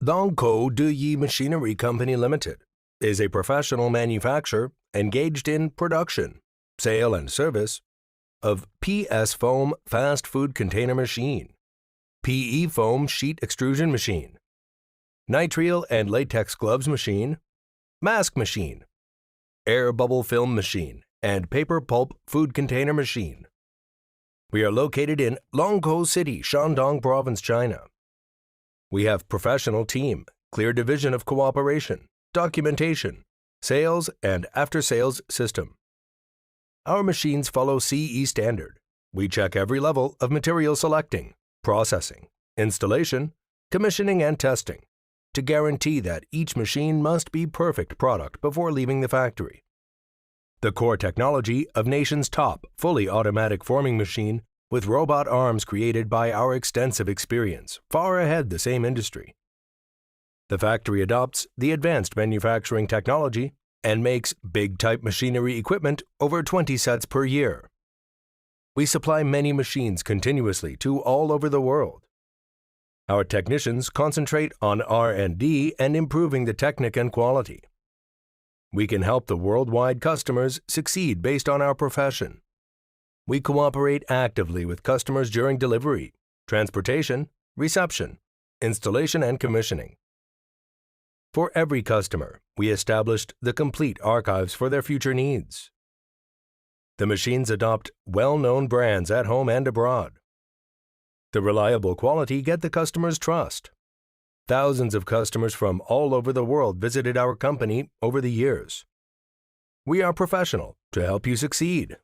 Longkou DEYI Machinery Company Limited is a professional manufacturer engaged in production, sale and service of PS Foam Fast Food Container Machine, PE Foam Sheet Extrusion Machine, Nitrile and Latex Gloves Machine, Mask Machine, Air Bubble Film Machine, and Paper Pulp Food Container Machine. We are located in Longkou City, Shandong Province, China. We have professional team, clear division of cooperation, documentation, sales and after-sales system. Our machines follow CE standard. We check every level of material selecting, processing, installation, commissioning and testing to guarantee that each machine must be perfect product before leaving the factory. The core technology of nation's top fully automatic forming machine with robot arms created by our extensive experience, far ahead the same industry. The factory adopts the advanced manufacturing technology and makes big type machinery equipment over 20 sets per year. We supply many machines continuously to all over the world. Our technicians concentrate on R&D and improving the technique and quality. We can help the worldwide customers succeed based on our profession. We cooperate actively with customers during delivery, transportation, reception, installation, and commissioning. For every customer, we established the complete archives for their future needs. The machines adopt well-known brands at home and abroad. The reliable quality get the customer's trust. Thousands of customers from all over the world visited our company over the years. We are professional to help you succeed.